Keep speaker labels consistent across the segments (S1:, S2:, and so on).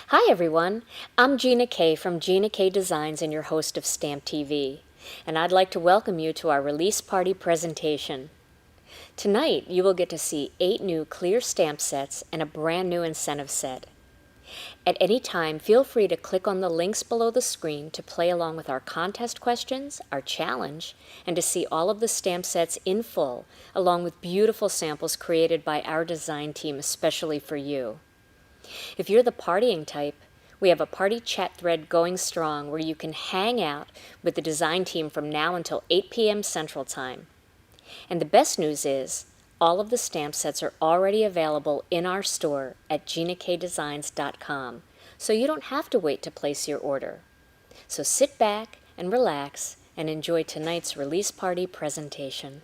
S1: Hi everyone, I'm Gina Kay from Gina Kay Designs and your host of Stamp TV, and I'd like to welcome you to our release party presentation. Tonight you will get to see 8 new clear stamp sets and a brand new incentive set. At any time, feel free to click on the links below the screen to play along with our contest questions, our challenge, and to see all of the stamp sets in full, along with beautiful samples created by our design team especially for you. If you're the partying type, we have a party chat thread going strong where you can hang out with the design team from now until 8 p.m. Central Time. And the best news is, all of the stamp sets are already available in our store at ginakdesigns.com, so you don't have to wait to place your order. So sit back and relax and enjoy tonight's release party presentation.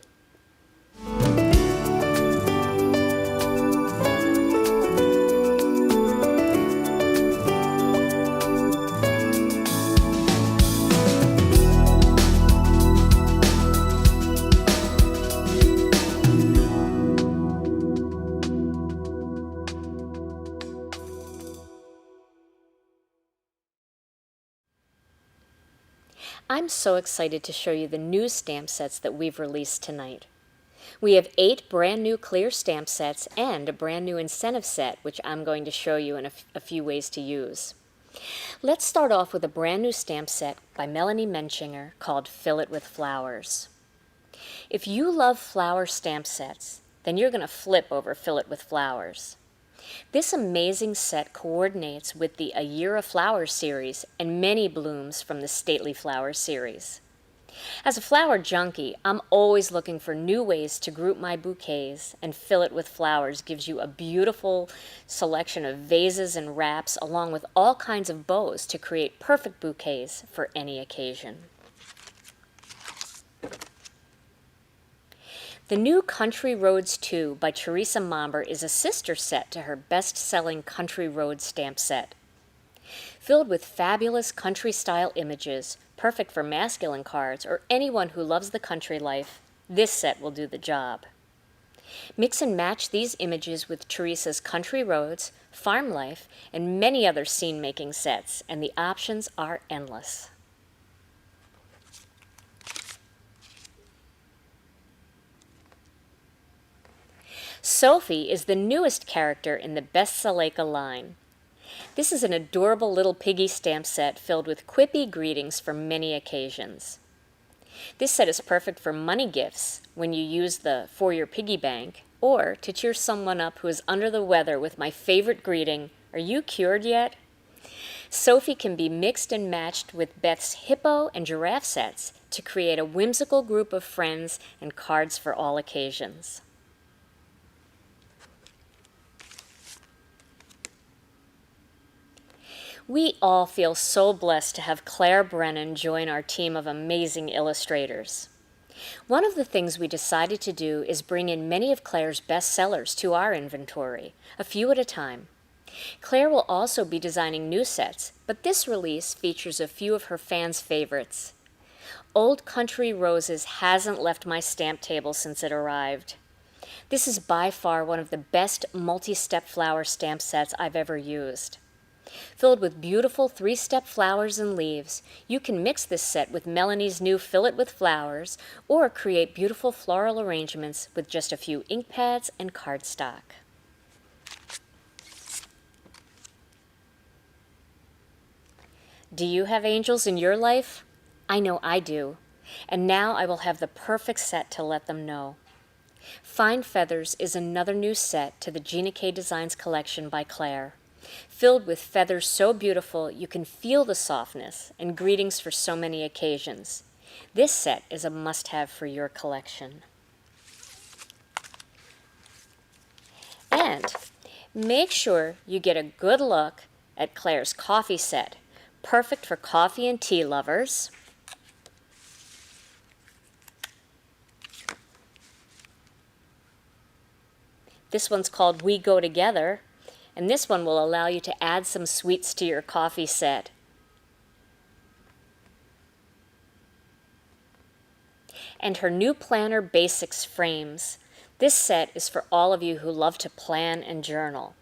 S1: I'm so excited to show you the new stamp sets that we've released tonight. We have 8 brand new clear stamp sets and a brand new incentive set, which I'm going to show you in a few ways to use. Let's start off with a brand new stamp set by Melanie Menchinger called Fill It With Flowers. If you love flower stamp sets, then you're going to flip over Fill It With Flowers. This amazing set coordinates with the A Year of Flowers series and many blooms from the Stately Flowers series. As a flower junkie, I'm always looking for new ways to group my bouquets, and Fill It With Flowers gives you a beautiful selection of vases and wraps along with all kinds of bows to create perfect bouquets for any occasion. The new Country Roads 2 by Teresa Momber is a sister set to her best-selling Country Roads stamp set. Filled with fabulous country-style images, perfect for masculine cards or anyone who loves the country life, this set will do the job. Mix and match these images with Teresa's Country Roads, Farm Life, and many other scene-making sets, and the options are endless. Sophie is the newest character in the Bestseleka line. This is an adorable little piggy stamp set filled with quippy greetings for many occasions. This set is perfect for money gifts when you use the For Your Piggy Bank, or to cheer someone up who is under the weather with my favorite greeting, Are you cured yet? Sophie can be mixed and matched with Beth's hippo and giraffe sets to create a whimsical group of friends and cards for all occasions. We all feel so blessed to have Claire Brennan join our team of amazing illustrators. One of the things we decided to do is bring in many of Claire's bestsellers to our inventory, a few at a time. Claire will also be designing new sets, but this release features a few of her fans' favorites. Old Country Roses hasn't left my stamp table since it arrived. This is by far one of the best multi-step flower stamp sets I've ever used. Filled with beautiful 3-step flowers and leaves, you can mix this set with Melanie's new Fill It With Flowers or create beautiful floral arrangements with just a few ink pads and cardstock. Do you have angels in your life? I know I do, and now I will have the perfect set to let them know. Fine Feathers is another new set to the Gina Kay Designs collection by Claire. Filled with feathers so beautiful you can feel the softness and greetings for so many occasions. This set is a must-have for your collection. And make sure you get a good look at Claire's coffee set, perfect for coffee and tea lovers. This one's called We Go Together. And this one will allow you to add some sweets to your coffee set. And her new planner Basics frames. This set is for all of you who love to plan and journal.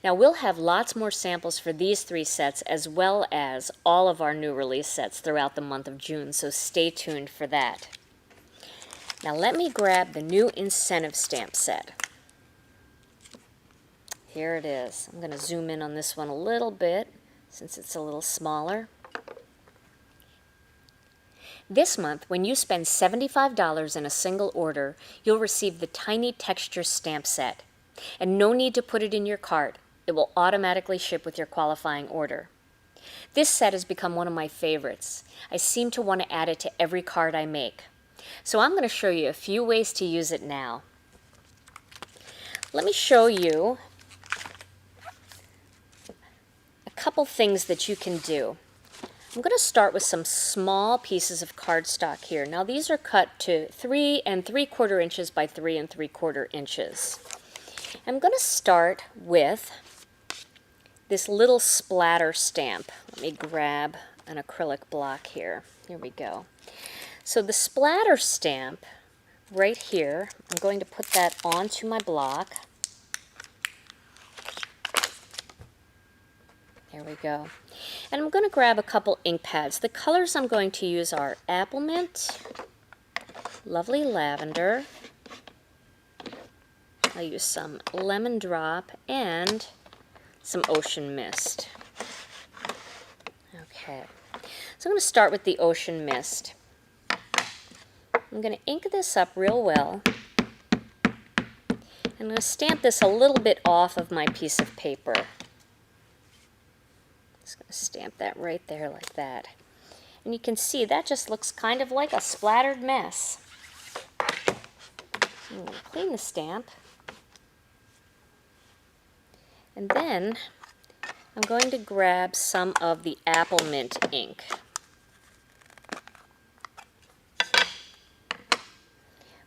S1: Now we'll have lots more samples for these 3 sets as well as all of our new release sets throughout the month of June, so stay tuned for that. Now let me grab the new incentive stamp set. Here it is. I'm going to zoom in on this one a little bit since it's a little smaller. This month, when you spend $75 in a single order, you'll receive the Tiny Texture Stamp Set. And no need to put it in your cart. It will automatically ship with your qualifying order. This set has become one of my favorites. I seem to want to add it to every card I make. So I'm going to show you a few ways to use it now. Let me show you a couple things that you can do. I'm going to start with some small pieces of cardstock here. Now these are cut to 3 3/4 inches by 3 3/4 inches. I'm going to start with this little splatter stamp. Let me grab an acrylic block here. Here we go. So the splatter stamp right here, I'm going to put that onto my block. There we go. And I'm going to grab a couple ink pads. The colors I'm going to use are Apple Mint, Lovely Lavender, I'll use some Lemon Drop, and some Ocean Mist. Okay, so I'm going to start with the Ocean Mist. I'm going to ink this up real well. I'm going to stamp this a little bit off of my piece of paper. Just going to stamp that right there like that. And you can see that just looks kind of like a splattered mess. I'm going to clean the stamp. And then I'm going to grab some of the Apple Mint ink.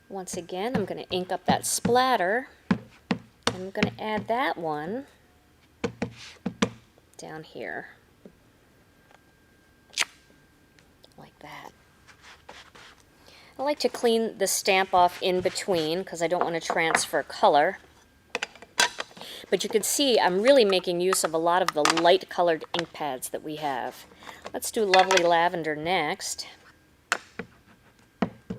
S1: Once again, I'm going to ink up that splatter. I'm going to add that one down here, like that. I like to clean the stamp off in between because I don't want to transfer color. But you can see I'm really making use of a lot of the light colored ink pads that we have. Let's do Lovely Lavender next. Put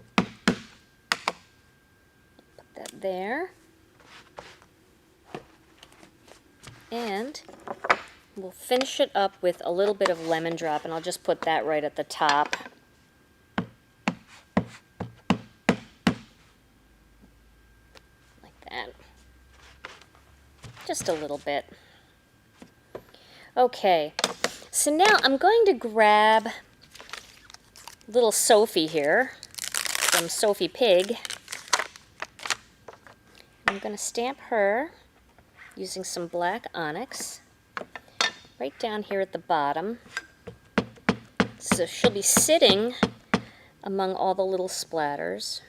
S1: that there. And we'll finish it up with a little bit of Lemon Drop, and I'll just put that right at the top. Like that. Just a little bit. Okay, so now I'm going to grab little Sophie here from Sophie Pig. I'm going to stamp her using some black onyx right down here at the bottom. So she'll be sitting among all the little splatters.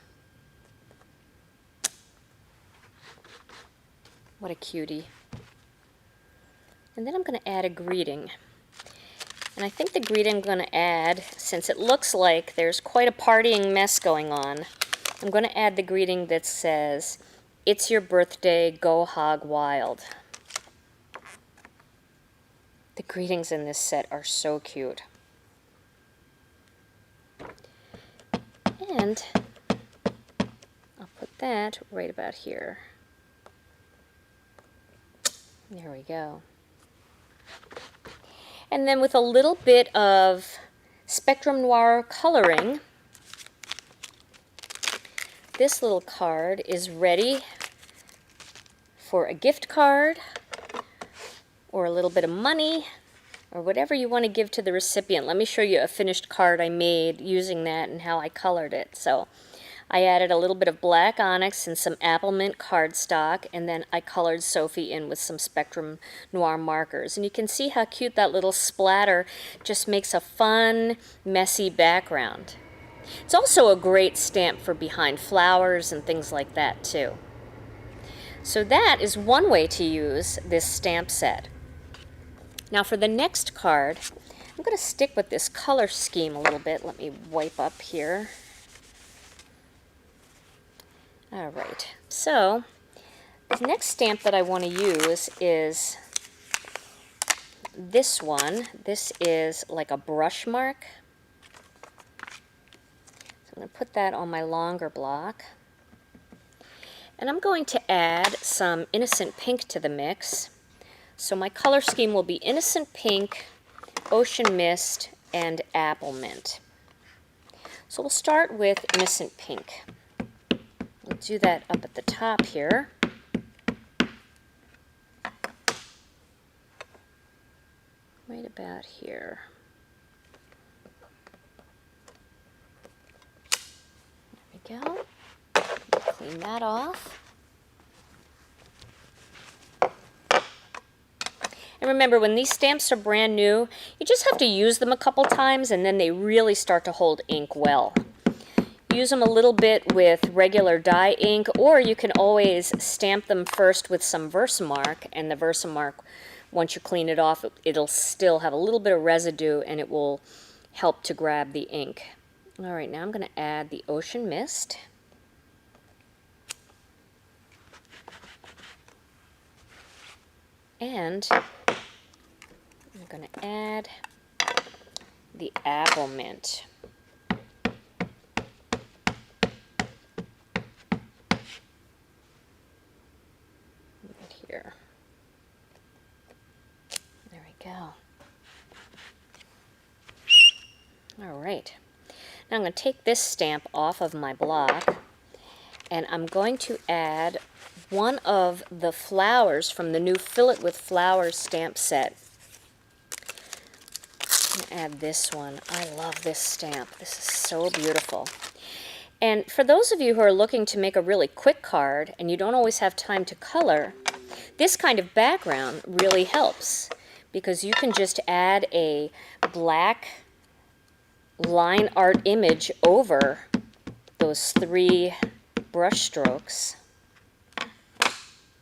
S1: What a cutie. And then I'm going to add a greeting. And I think the greeting I'm going to add, since it looks like there's quite a partying mess going on, I'm going to add the greeting that says, "It's your birthday, go hog wild." The greetings in this set are so cute. And I'll put that right about here. There we go. And then with a little bit of Spectrum Noir coloring, this little card is ready for a gift card or a little bit of money or whatever you want to give to the recipient. Let me show you a finished card I made using that and how I colored it. So I added a little bit of black onyx and some Apple Mint cardstock, and then I colored Sophie in with some Spectrum Noir markers. And you can see how cute that little splatter just makes a fun, messy background. It's also a great stamp for behind flowers and things like that too. So that is one way to use this stamp set. Now for the next card, I'm going to stick with this color scheme a little bit. Let me wipe up here. All right, so The next stamp that I want to use is this one. This is like a brush mark. So I'm going to put that on my longer block. And I'm going to add some Innocent Pink to the mix. So my color scheme will be Innocent Pink, Ocean Mist, and Apple Mint. So we'll start with Innocent Pink. We'll do that up at the top here. Right about here. There we go. Clean that off. And remember, when these stamps are brand new, you just have to use them a couple times and then they really start to hold ink well. Use them a little bit with regular dye ink, or you can always stamp them first with some Versamark, and the Versamark, once you clean it off, it'll still have a little bit of residue and it will help to grab the ink. All right, now I'm going to add the Ocean Mist. And I'm going to add the Apple Mint. Right here. There we go. All right. Now I'm going to take this stamp off of my block, and I'm going to add one of the flowers from the new Fill It with Flowers stamp set. I'm going to add this one. I love this stamp. This is so beautiful. And for those of you who are looking to make a really quick card and you don't always have time to color, this kind of background really helps, because you can just add a black line art image over those 3 brush strokes.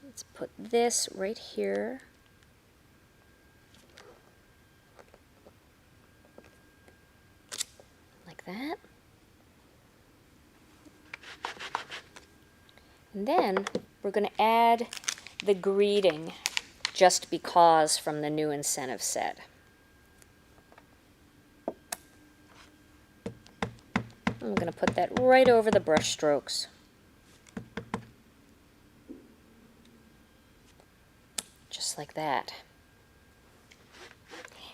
S1: Let's put this right here. Like that. And then we're going to add the greeting, Just Because, from the new incentive set. I'm going to put that right over the brush strokes. Just like that.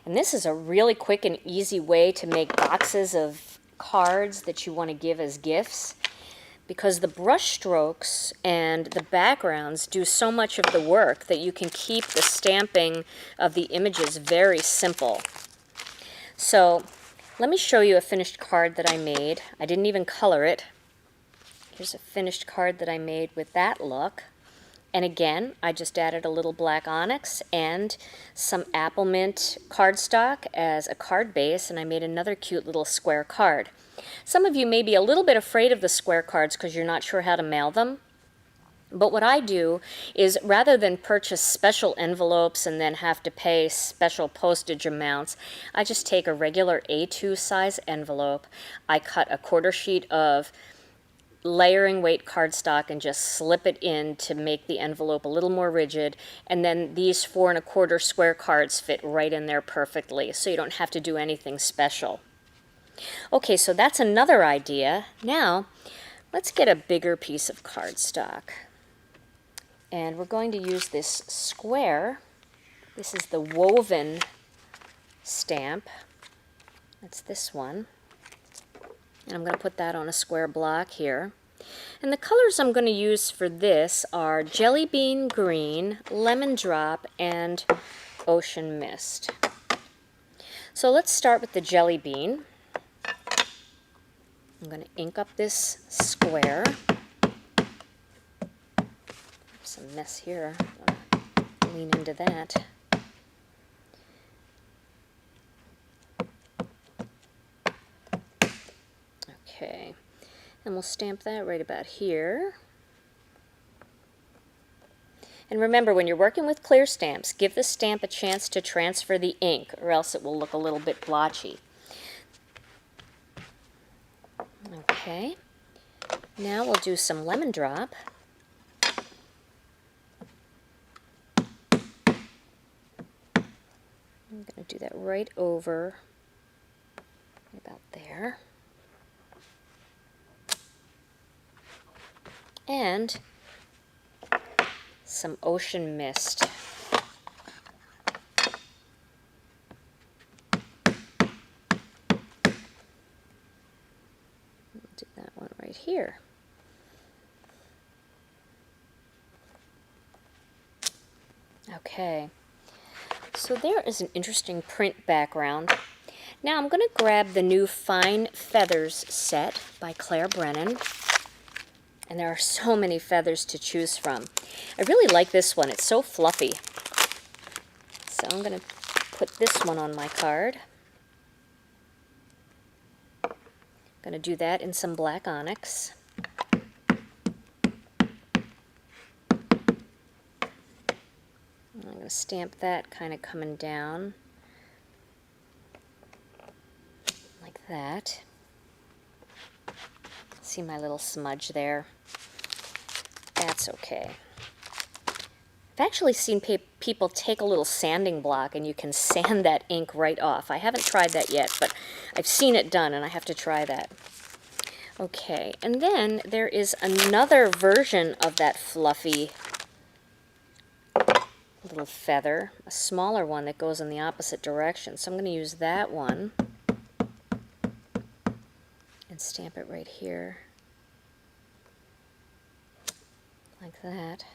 S1: And this is a really quick and easy way to make boxes of cards that you want to give as gifts, because the brush strokes and the backgrounds do so much of the work that you can keep the stamping of the images very simple. So let me show you a finished card that I made. I didn't even color it. Here's a finished card that I made with that look. And again, I just added a little black onyx and some Apple Mint cardstock as a card base, and I made another cute little square card. Some of you may be a little bit afraid of the square cards because you're not sure how to mail them. But what I do is, rather than purchase special envelopes and then have to pay special postage amounts, I just take a regular A2 size envelope. I cut a 1/4 sheet of layering weight cardstock and just slip it in to make the envelope a little more rigid, and then these 4 1/4 square cards fit right in there perfectly, so you don't have to do anything special. Okay, so that's another idea. Now let's get a bigger piece of cardstock, and we're going to use this square. This is the woven stamp. That's this one. And I'm going to put that on a square block here. And the colors I'm going to use for this are Jelly Bean Green, Lemon Drop, and Ocean Mist. So let's start with the Jelly Bean. I'm going to ink up this square. Some mess here. I'll lean into that. Okay, and we'll stamp that right about here. And remember, when you're working with clear stamps, give the stamp a chance to transfer the ink, or else it will look a little bit blotchy. Okay, now we'll do some Lemon Drop. that right over about there. And some ocean mist. Do that one right here. Okay, so there is an interesting print background. Now I'm going to grab the new Fine Feathers set by Claire Brennan. And there are so many feathers to choose from. I really like this one. It's so fluffy. So I'm going to put this one on my card. I'm going to do that in some black onyx. I'm going to stamp that kind of coming down like that. See my little smudge there? That's okay. I've actually seen people take a little sanding block and you can sand that ink right off. I haven't tried that yet, but I've seen it done and I have to try that. Okay, and then there is another version of that fluffy little feather, a smaller one that goes in the opposite direction. So I'm going to use that one and stamp it right here, like that.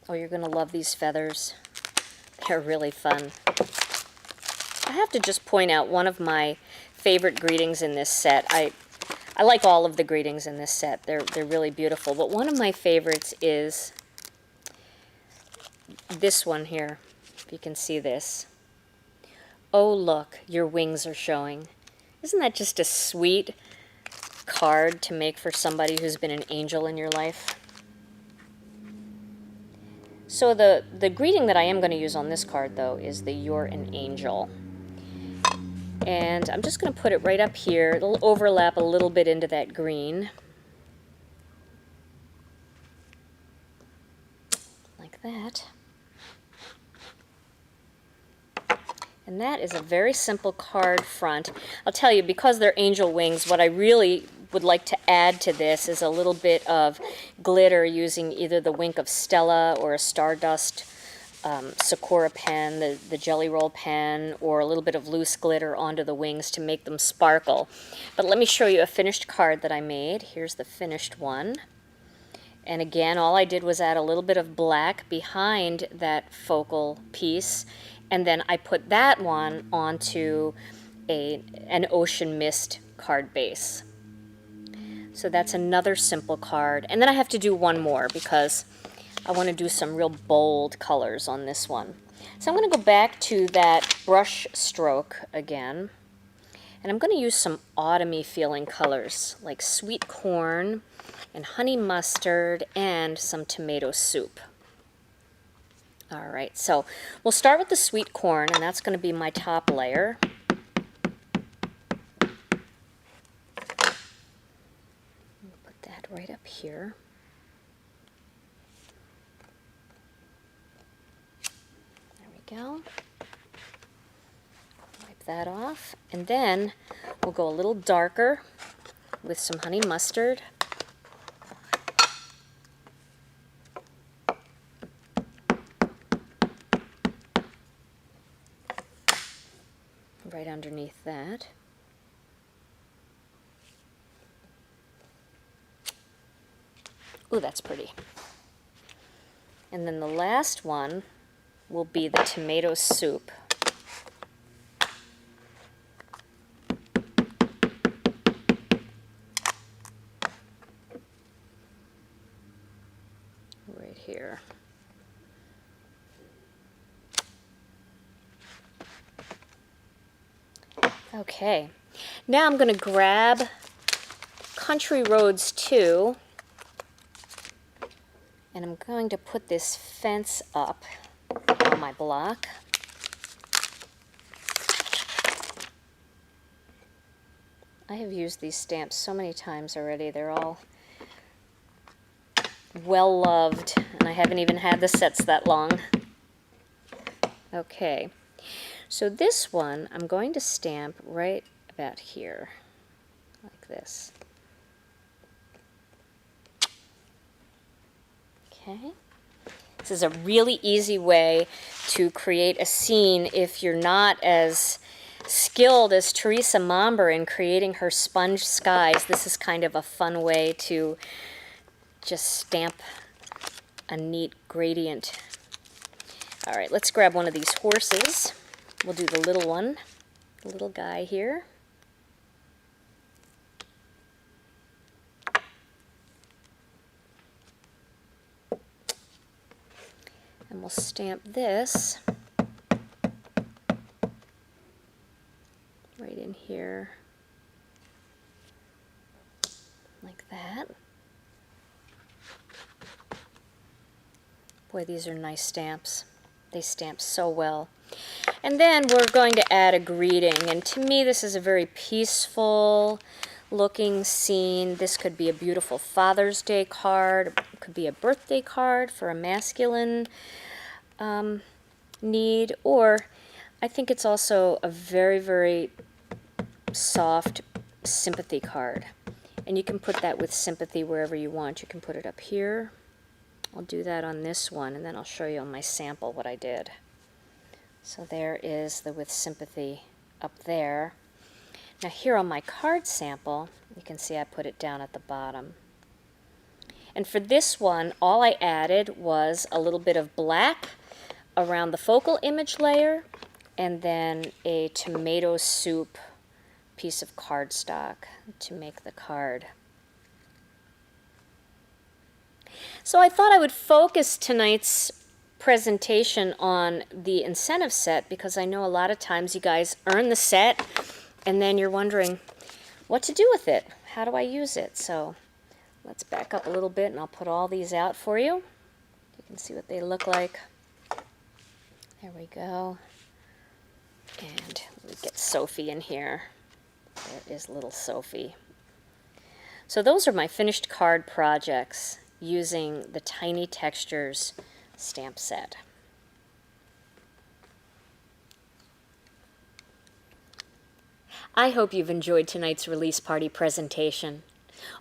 S1: Oh, you're going to love these feathers. They're really fun. I have to just point out one of my favorite greetings in this set. I like all of the greetings in this set. They're really beautiful. But one of my favorites is this one here, if you can see this. Oh, look, your wings are showing. Isn't that just a sweet card to make for somebody who's been an angel in your life? So the greeting that I am going to use on this card, though, is the You're an Angel. And I'm just going to put it right up here. It'll overlap a little bit into that green. Like that. And that is a very simple card front. I'll tell you, because they're angel wings, what I really would like to add to this is a little bit of glitter using either the Wink of Stella or a Stardust Sakura pen, the Jelly Roll pen, or a little bit of loose glitter onto the wings to make them sparkle. But let me show you a finished card that I made. Here's the finished one. And again, all I did was add a little bit of black behind that focal piece, and then I put that one onto an ocean mist card base. So that's another simple card. And then I have to do one more because I want to do some real bold colors on this one. So I'm going to go back to that brush stroke again. And I'm going to use some autumny feeling colors like sweet corn and honey mustard and some tomato soup. All right, so we'll start with the sweet corn, and that's going to be my top layer. Put that right up here. There we go. Wipe that off, and then we'll go a little darker with some honey mustard. Right underneath that. Ooh, that's pretty. And then the last one will be the tomato soup. Right here. Okay, now I'm going to grab Country Roads 2, and I'm going to put this fence up on my block. I have used these stamps so many times already. They're all well loved, and I haven't even had the sets that long. Okay, so this one I'm going to stamp right about here, like this. Okay. This is a really easy way to create a scene if you're not as skilled as Teresa Momber in creating her sponge skies. This is kind of a fun way to just stamp a neat gradient. All right, let's grab one of these horses. We'll do the little one, the little guy here. And we'll stamp this right in here, like that. Boy, these are nice stamps. They stamp so well. And then we're going to add a greeting. And to me, this is a very peaceful looking scene. This could be a beautiful Father's Day card. It could be a birthday card for a masculine need. Or I think it's also a very, very soft sympathy card. And you can put that with sympathy wherever you want. You can put it up here. I'll do that on this one, and then I'll show you on my sample what I did. So there is the with sympathy up there. Now here on my card sample, you can see I put it down at the bottom. And for this one, all I added was a little bit of black around the focal image layer, and then a tomato soup piece of cardstock to make the card. So I thought I would focus tonight's presentation on the incentive set because I know a lot of times you guys earn the set and then you're wondering what to do with it. How do I use it? So let's back up a little bit and I'll put all these out for you. You can see what they look like. There we go. And let me get Sophie in here. There is little Sophie. So those are my finished card projects using the Tiny Textures stamp set. I hope you've enjoyed tonight's release party presentation.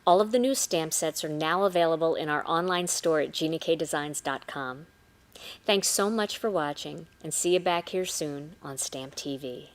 S1: All of the new stamp sets are now available in our online store at GinaKDesigns.com. Thanks so much for watching, and see you back here soon on Stamp TV.